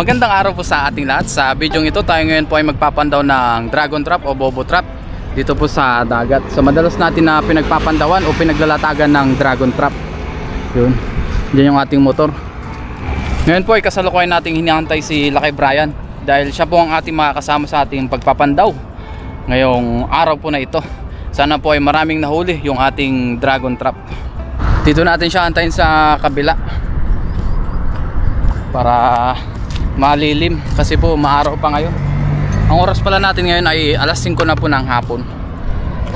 Magandang araw po sa ating lahat. Sa video ito tayo ngayon po ay magpapandaw ng dragon trap o bobo trap dito po sa dagat. Sa madalas natin na pinagpapandawan o pinaglalatagan ng dragon trap. Yun, diyan yung ating motor. Ngayon po ay kasalukuyan nating hinihintay si Lakay Brian dahil siya po ang ating makakasama sa ating pagpapandaw ngayong araw po na ito. Sana po ay maraming nahuli yung ating dragon trap. Dito natin siya antayin sa kabila para malilim kasi po maaraw pa ngayon. Ang oras pala natin ngayon ay alas 5 na po ng hapon.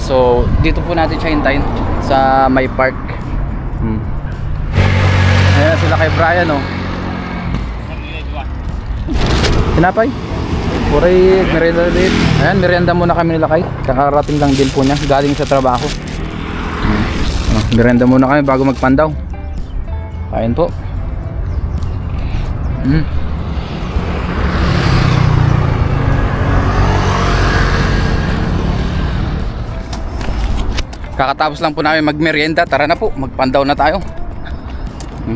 So dito po natin siya hintayin sa may park. Ayan sila kay Brian, oh. Pinapay puray merienda din. Ayan, merienda muna kami nila kay. Kakarating lang din po niya galing sa trabaho. Merienda muna kami bago magpandaw. Kain po. Kakatapos lang po namin magmerienda. Tara na po, magpandaw na tayo.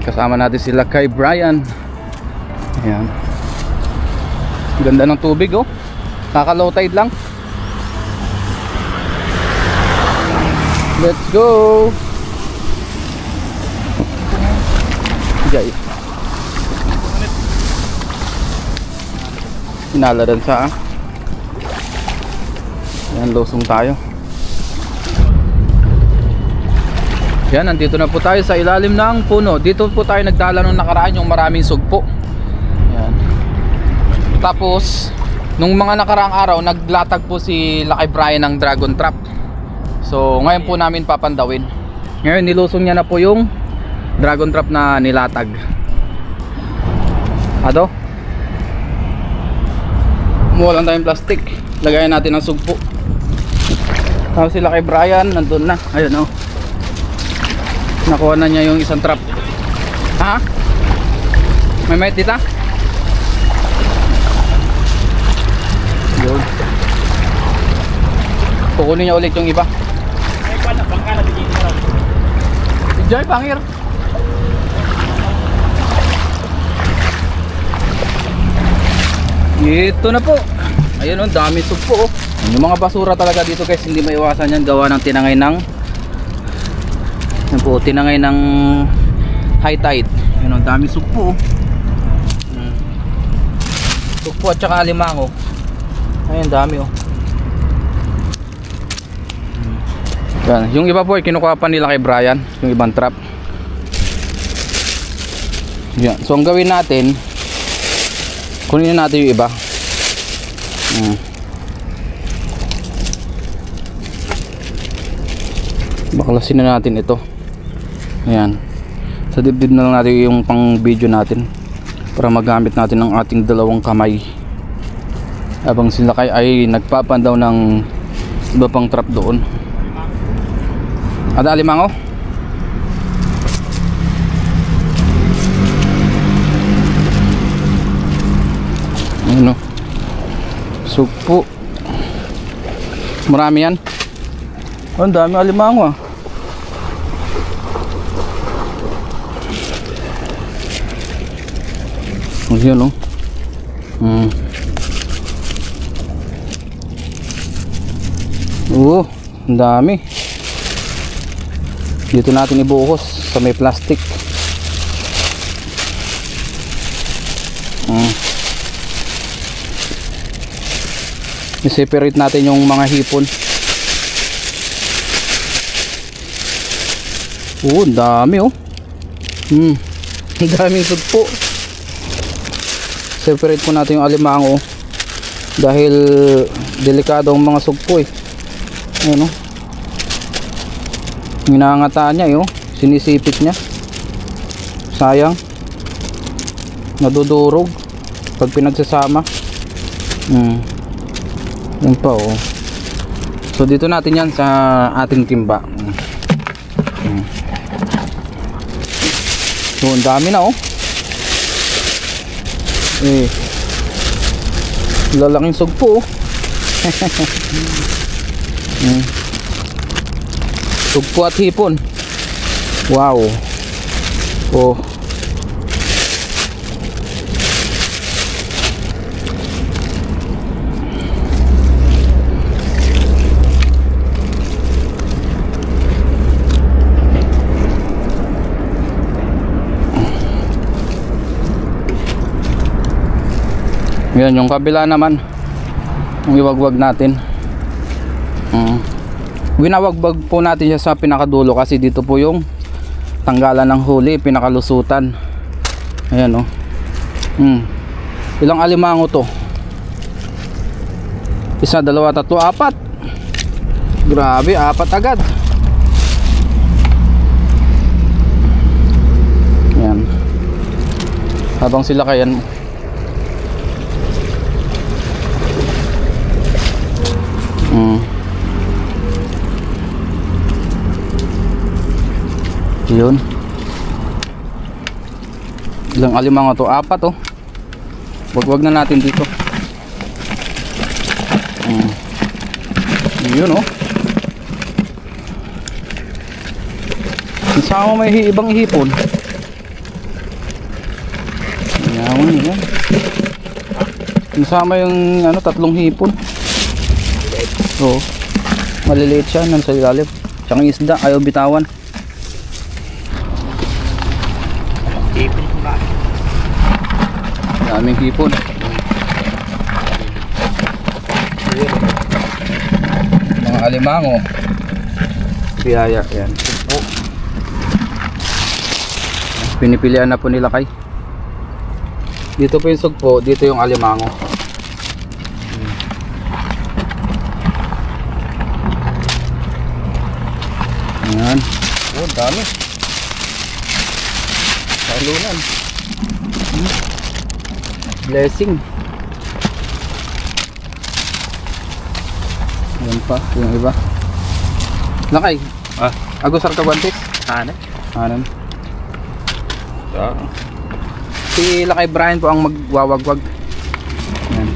Kasama natin sila kay Brian. Ayan. Ganda ng tubig, oh. Kaka low tide lang. Let's go. Jay. Hinaladan sa ayan, losong tayo. Yan, nandito na po tayo sa ilalim ng puno. Dito po tayo nagdala nung nakaraan yung maraming sugpo. Yan. Tapos nung mga nakaraang araw naglatag po si Lakay Brian ng dragon trap. So ngayon po namin papandawin. Ngayon nilusong niya na po yung dragon trap na nilatag. Ado? Kumuha lang tayong plastic. Lagayan natin ng sugpo. Tapos si Lakay Brian nandun na. Ayun, oh. Nakuha na niya yung isang trap. Ha? May mait dito? Yun. Kukunin niya ulit yung iba. Jai, pangir. Ito na po. Ayun, oh, dami sugpo, oh. Yung mga basura talaga dito guys, hindi maiwasan yan gawa ng tinangay ng yan po, tinangay ng high tide. Yan, ang dami sugpo. Sugpo at saka alimango. Ayun, dami, oh. Yan. Yung iba po ay kinukuha pa nila kay Brian, yung ibang trap. Yan. So ang gawin natin, kunin natin yung iba. Baklasin na natin ito. Ayan. Sa dibdib na lang natin yung pang video natin para magamit natin ang ating dalawang kamay habang sila kay ay nagpapandaw ng iba pang trap doon. Ada alimango? Ano? Sugpo. Marami yan. Oh, ang dami alimango, ah. Yan, oh. Ang dami. Dito natin ibuhos sa may plastic. I-separate natin yung mga hipon. Ang dami, oh. Ang daming sugpo. Separate po natin yung alimango dahil delikado ang mga sugpo, eh. Ayun, oh. Hinangataan niya, oh. Sinisipit niya. Sayang. Nadudurog pag pinagsasama. Yan pa, oh. So dito natin yan sa ating timba. So ang dami na, oh. Lalaking sugpo, oh. Sugpo at hipon. Wow. Oh. Yan yung kabila naman, yung iwagwag natin. Winawagbag po natin siya sa pinakadulo kasi dito po yung tanggalan ng huli, pinakalusutan. Ayan o. Ilang alimango to? Isa, dalawa, tatlo, apat. Grabe, apat agad. Ayan. Habang sila kayan yun. Ilang alimango to? Apat oh. Wag na natin dito. Yun oh. Isama may ibang hipon. Yan yan. Isama yung ano, tatlong hipon. Oo. Maliliit siya nasa ilalim. Tsaka yung isda ayaw bitawan. Hipon ko na. Daming hipon. Mga alimango. Biyaya yan. Pinipilian na po nila kay. Dito po yung sugpo, dito yung alimango. Ayan. Oh, dami. Salunan. Blessing. Ayan pa, yung iba. Lakay. Agusar ka bantis? Anan. Si Lakay Brian po ang magwawagwag. Ayan.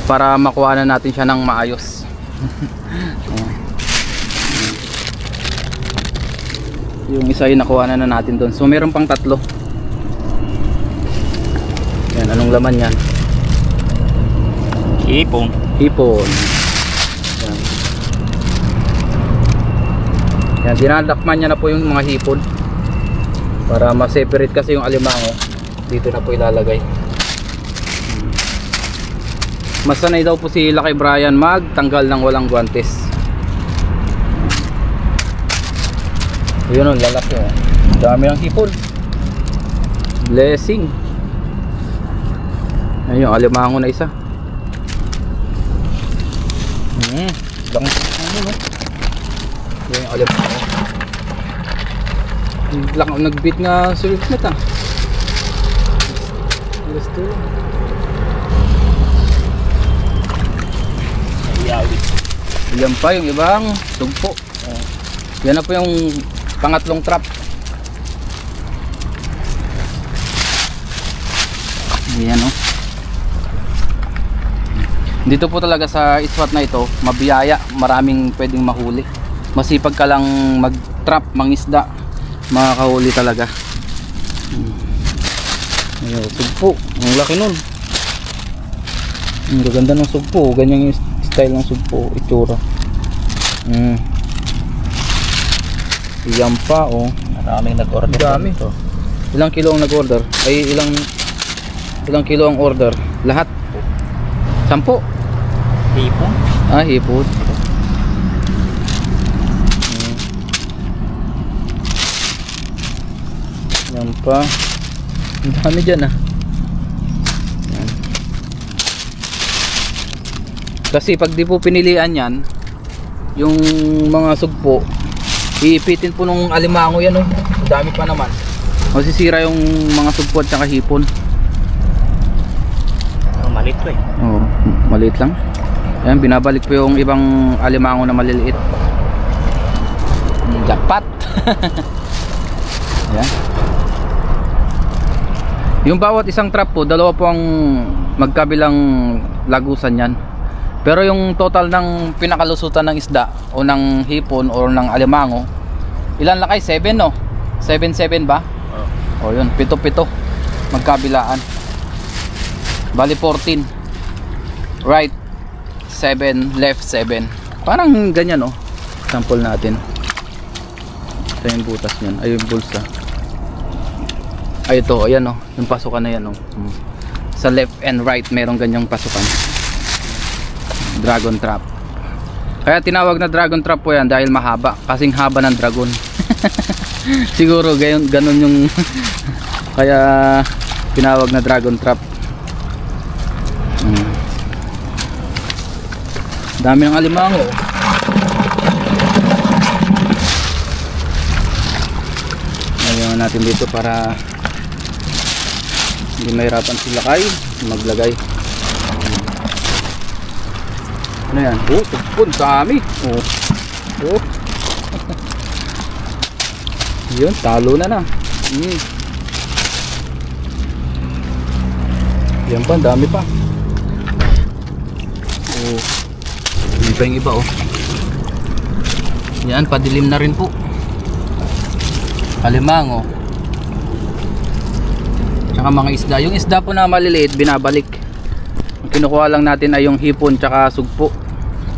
Para makuha na natin siya ng maayos. Yung isa ay nakuha na natin doon. So meron pang tatlo. Yan, anong laman yan? Hipon. Hipon. Yan. Yan, dinadakman niya na po yung mga hipon. Para ma-separate kasi yung alimango. Dito na po ilalagay. Masanay daw po si Lakay Brian magtanggal ng walang guantes. Yun o, lalaki o. Dami ng hipon. Blessing. Ayun yung alimango na isa. Lang ano no. Yun yung alimango. Nag-beat nga si Will Smith ah. Let's do it. Yan pa yung ibang sugpo. Yan na po yung pangatlong trap. Ayan o. Dito po talaga sa iswat na ito, mabiyaya, maraming pwedeng mahuli. Masipag ka lang mag-trap, mangisda, makakahuli talaga. Ayan, sugpo. Ang laki nun. Ang gaganda ng sugpo. Ganyan yung style ng sugpo, itsura. Yan pa oh. Maraming nag-order. Dami. Ilang kilo ang nag-order? Ay ilang kilo ang order? Lahat? 10? Hipon. Ah, hipon. Yan pa. Ang dami dyan ah. Yan. Kasi pag di po pinilian yan, yung mga sugpo, iipitin po nung alimango yan oh. Dami pa naman. Masisira yung mga sugpo at saka hipon. Maliit to eh. Oo, maliit lang. Ayan, binabalik po yung ibang alimango na maliliit. Jackpot. Ayan. Yung bawat isang trap po, dalawa po ang magkabilang lagusan yan. Pero yung total ng pinakalusutan ng isda o ng hipon o ng alimango, ilan lakay? 7 no? 7-7 ba? O yun, 7-7 magkabilaan. Bali 14 right 7, left 7. Parang ganyan oh. Sample natin. Ito yung butas nyan. Ay yung bulsa. Ay ito, ayan oh. Yung pasukan na yan oh. sa left and right merong ganyang pasukan. Dragon trap. Kaya tinawag na dragon trap po yan dahil mahaba, kasing haba ng dragon. Siguro ganun yung kaya tinawag na dragon trap. Dami ng alimango. Lagyan natin dito para hindi mahirapan sila kayo maglagay. Ano yan? Oh, tugpon, dami. Oh. Yun, talo na. Yan pa, dami pa. Oh. Hindi pa yung iba, oh. Yan, padilim na rin po. Alimango. Tsaka mga isda. Yung isda po na maliliit, binabalik. Ang kinukuha lang natin ay yung hipon tsaka sugpo.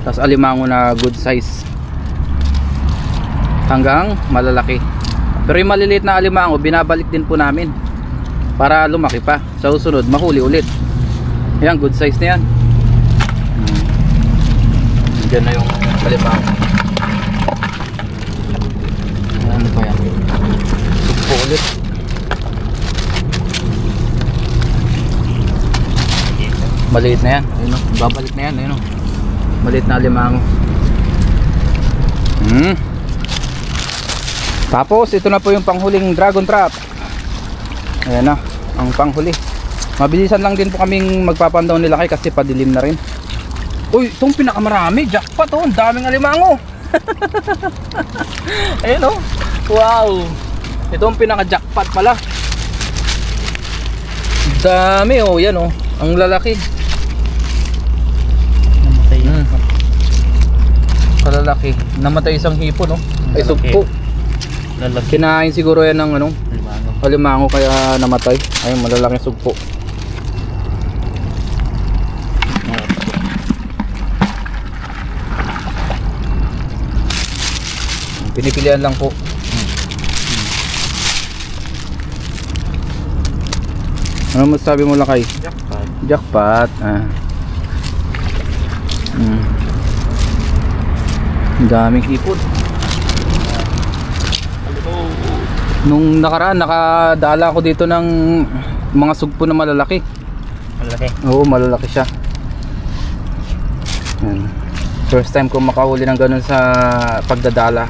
Tapos alimango na good size. Hanggang malalaki. Pero yung maliliit na alimango, binabalik din po namin. Para lumaki pa. Sa susunod, mahuli ulit. Ayan, good size na yan. Diyan na yung alimango. Ano pa yan? Sugpo ulit. Maliit na yan. Ayun, babalik na yan. Ayun, maliit na alimango. Tapos ito na po yung panghuling dragon trap. Ayan na ang panghuli. Mabilisan lang din po kaming magpapandaw nila kasi padilim na rin. Uy, itong pinakamarami, jackpot, oh, ang daming alimango. Ayun, oh. Wow. Itong pinaka jackpot pala. Dami, oh, yan, oh. Ang lalaki. Kalalaki. Namatay isang hipon, oh. Ay, sugpo. Kinain siguro yan ng ano, alimango kaya namatay. Ayun, malalaking sugpo. Pinipilian lang po. Ano masasabi mo lang kay? Jackpot. Jackpot. Ang daming hipon. Nung nakaraan nakadala ko dito ng mga sugpo na malalaki. Malalaki? Oo, malalaki siya. Yan. First time ko makahuli ng ganun sa pagdadala.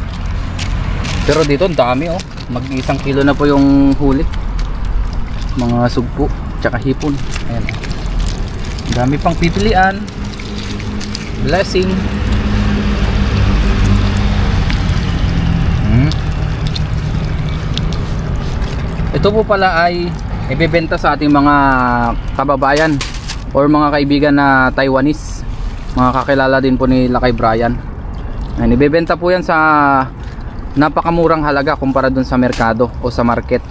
Pero dito ang dami, oh. Mag-1 kilo na po yung huli. Mga sugpo tsaka hipon. Ayan. Dami pang pipilian. Blessing. Ito po pala ay ibebenta sa ating mga kababayan or mga kaibigan na Taiwanese. Mga kakilala din po ni Lakay Brian. Ayan, ibebenta po yan sa napakamurang halaga kumpara dun sa merkado o sa market.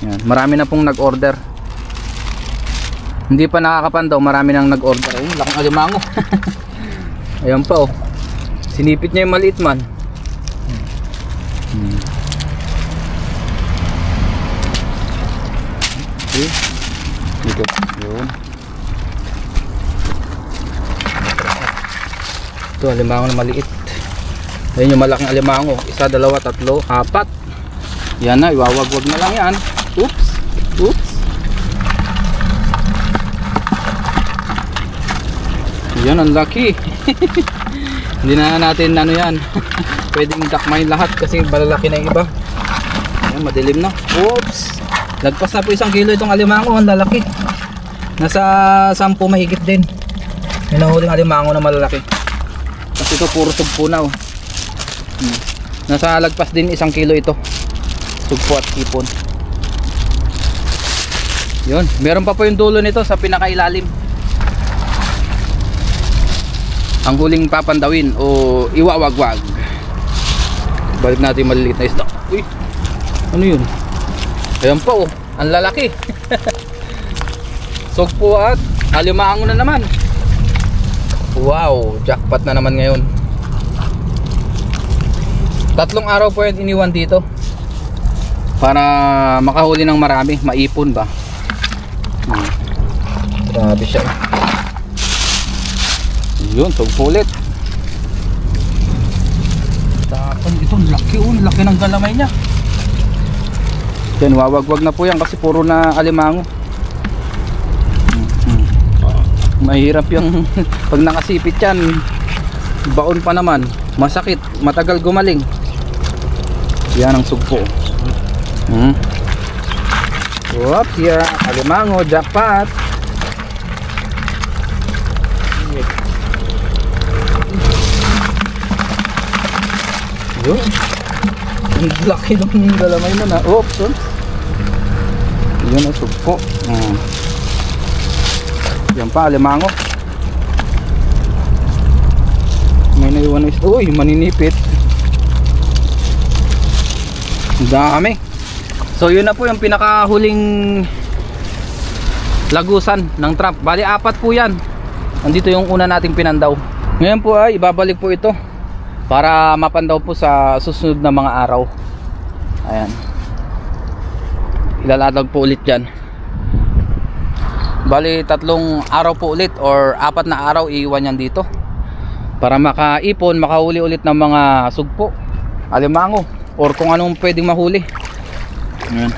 Yan, marami na pong nag-order. Hindi pa nakakapandaw, marami nang nag-order. Ayun, laking alimango. Ayan pa, oh. Sinipit niya yung maliit man. Okay. Dito. Yun. Ito, alimango na maliit. Ayun yung malaking alimango. 1, 2, 3, 4. Yan na, iwawagwag na lang yan. Oops. Oops. Yan, ang laki. Hindi na natin ano yan. Pwedeng dakmain lahat kasi malalaki na yung iba. Ayan, madilim na. Oops. Lagpas na po 1 kilo itong alimango. Ang lalaki. Nasa 10 mahigit din. Yung nahuling alimango na malalaki. Kasi ito puro sugpo na, oh. Nasa lagpas din 1 kilo ito. Sugpo at hipon. Yun, meron pa po yung dulo nito sa pinakailalim. Ang huling papandawin o iwawagwag. Balik natin maliliit na isda. Uy, ano yun? Ayan pa, oh, ang lalaki. Sugpo at alimango na naman. Wow, jackpot na naman ngayon. 3 araw po yan iniwan dito para makahuli ng marami, maipon ba. Grabe siya. Yun, sugpo ulit. Tapos ito, laki oh, laki ng galamay niya. Yan, wawagwag na po yan kasi puro na alimango. Mahirap yung pag nakasipit yan, baon pa naman, masakit, matagal gumaling. Yan ang sugpo. Whoops, yeah, alimango, jackpot. Yun, ang laki ng galamay mo na. Oops, yun ang sugpo. Yan pa, alimango. May naiwan na uy, maninipit. Dami. So yun na po yung pinakahuling lagusan ng trap. Bali 4 po yan. Nandito yung una nating pinandaw. Ngayon po ay ibabalik po ito para mapandaw po sa susunod na mga araw. Ayan, ilalatag po ulit dyan. Bali 3 araw po ulit or 4 na araw iiwan yan dito para makaipon, makahuli ulit ng mga sugpo, alimango or kung anong pwedeng mahuli. Ayan.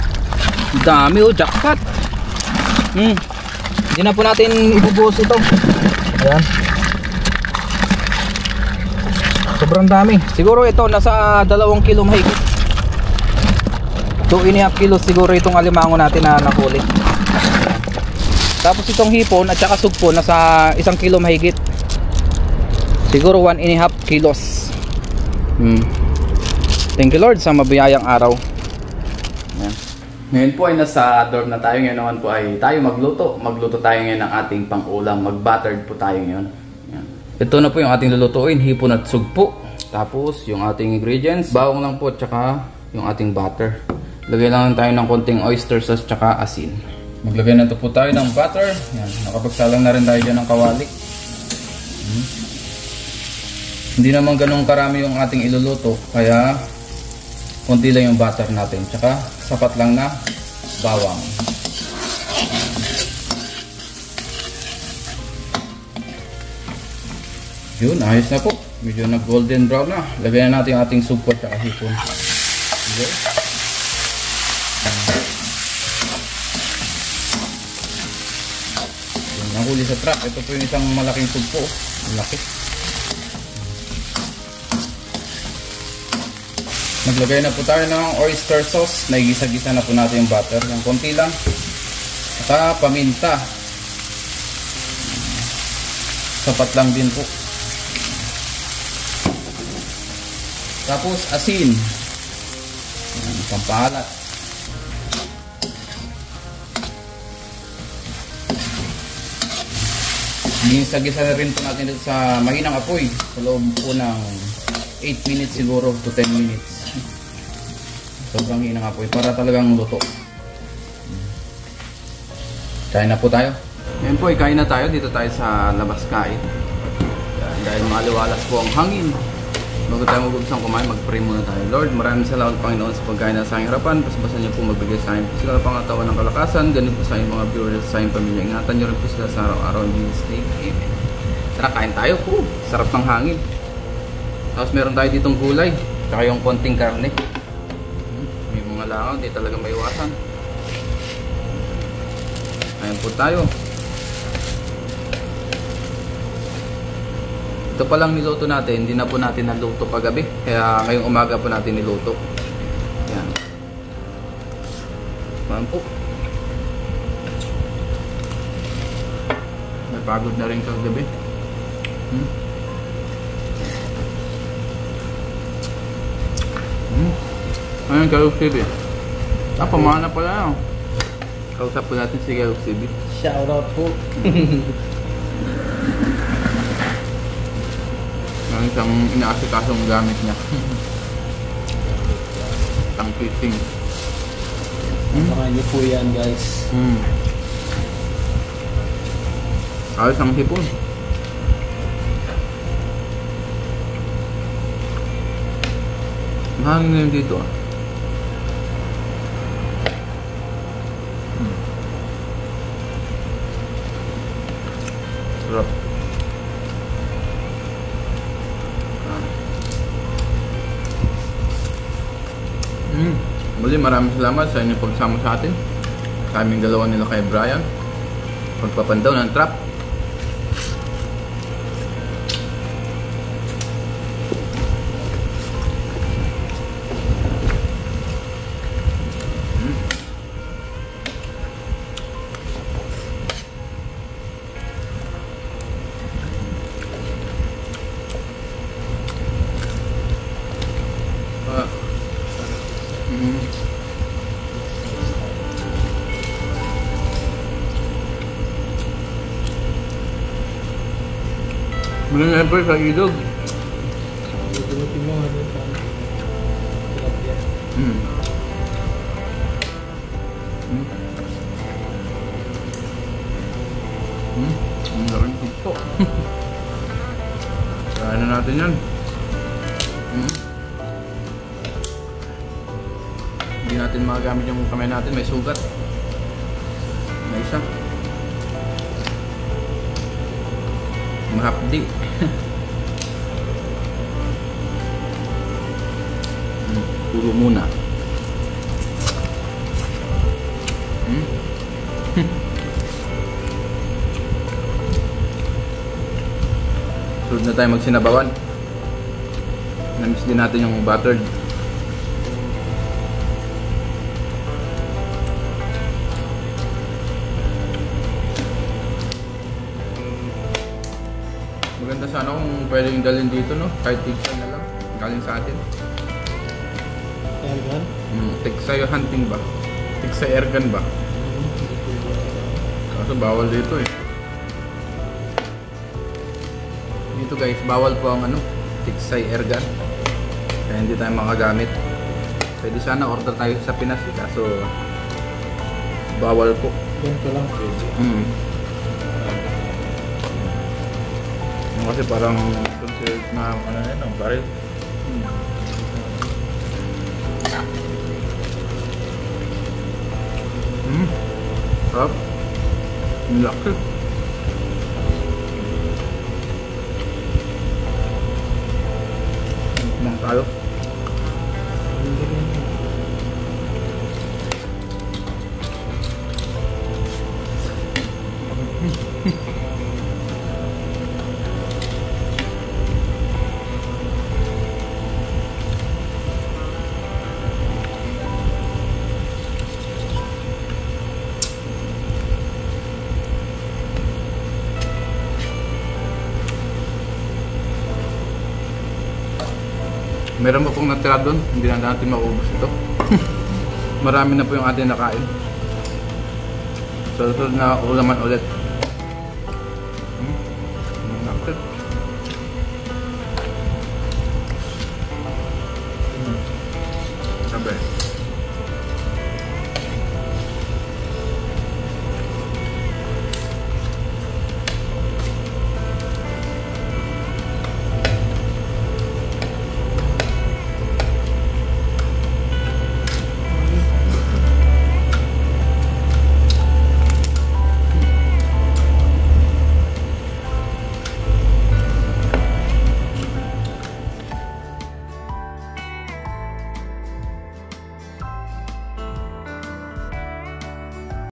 Dami oh, jackpot. Hindi na po natin ibubuhos ito. Ayan, sobrang dami. Siguro ito nasa 2 kilo mahigit. 2.5 kilos siguro itong alimango natin na nahuli. Tapos itong hipon at saka sugpo nasa 1 kilo mahigit. Siguro 1.5 kilos. Thank you Lord sa mabiyayang araw. Ayan. Ngayon po ay nasa dorm na tayo. Ngayon naman po ay tayo magluto. Magluto tayo ngayon ng ating pang-ulam. Mag-buttered po tayo ngayon. Ayan. Ito na po yung ating lulutuin, hipon at sugpo. Tapos yung ating ingredients, bawang lang po at saka yung ating butter. Lagay lang tayo ng konting oyster sauce at saka asin. Maglagay na ito po tayo ng butter. Yan, nakapagsalang na rin tayo dyan ng kawali. Hindi naman ganun karami yung ating iluluto, kaya konti lang yung butter natin. Tsaka sapat lang na bawang. Yun, ayos na po. Medyo nag golden brown na. Lagyan na natin yung ating sugpo at saka hipon. Okay. Nahuli sa truck. Ito po yung isang malaking sugpo. Malaki. Maglagay na po tayo ng oyster sauce. Naigisa-gisa na po natin yung butter. Yung konti lang. At paminta. Sapat lang din po. Tapos asin. Pampalat. Gisa-gisa na rin po natin dito sa mahinang apoy. Sa loob po ng 8 minutes siguro to 10 minutes. Sobrang hinang apoy para talagang luto. Kain na po tayo. Ngayon po, kain na tayo. Dito tayo sa labas kain. Dahil maliwalas po ang hangin. Bago tayo mag-umpisang kumain, mag-pray muna tayo. Lord, maraming salamat Panginoon sa pagkain na sa aking harapan. Paspasan niyo po magbigay sa akin physical pangatawan ng kalakasan. Ganun po sa aking mga viewers, sa aking pamilya. Ingatan niyo rin po sila sa araw-araw. In Jesus' name, amen. Tara, kain tayo. Sarap ng hangin. Tapos meron tayo ditong gulay. Tsaka yung konting karne. May mga langaw, di talaga maiwasan. Kain po tayo. Ito palang niluto natin, hindi na po natin naluto paggabi. Kaya ngayong umaga po natin niluto. Yan. Yan po. Napagod na rin kagabi. Ayun, Garuk TV. Pamana pala yun. Kausap po natin si Garuk TV. Shoutout po. Ang isang inaasikasong gamit niya. Tang fitting. Baka niyo po yan guys. Ayos ang hipon. Mahangin na yun dito ah. Sarap. Muli maraming salamat sa inyong pagsama sa atin. Sa aming dalawa nila kay Brian. Pagpapandaw ng trap. Muli na po sa ilog. Dudutin mo ano sa tilapia. Ang laking tugto. Kaya na natin yan. Hindi natin magagamit yung kamay natin, may sugat. May isa. Mahapdi. Puro muna. Sunod na tayo magsinabawan. Namiss din natin yung buttered. Maganda sana kung pwede yung dalhin dito, no? Kahit tigsa na lang. Galing sa atin. Airgun? Tigsa yung hunting ba? Tigsa airgun ba? Kaso bawal dito eh. Dito guys, bawal po ang ano, tiksay airgun. Kaya hindi tayo makagamit. Pwede sana order tayo sa Pinas eh, kaso bawal po. Ganito lang pwede. Kasi parang considered na ano na yun, baril. Sarap. Ang laki. Kumang tayo. Meron pa pong natira doon, hindi na natin maubos ito. Marami na po yung ating nakain. So, susunod na ulaman ulit. Nakit.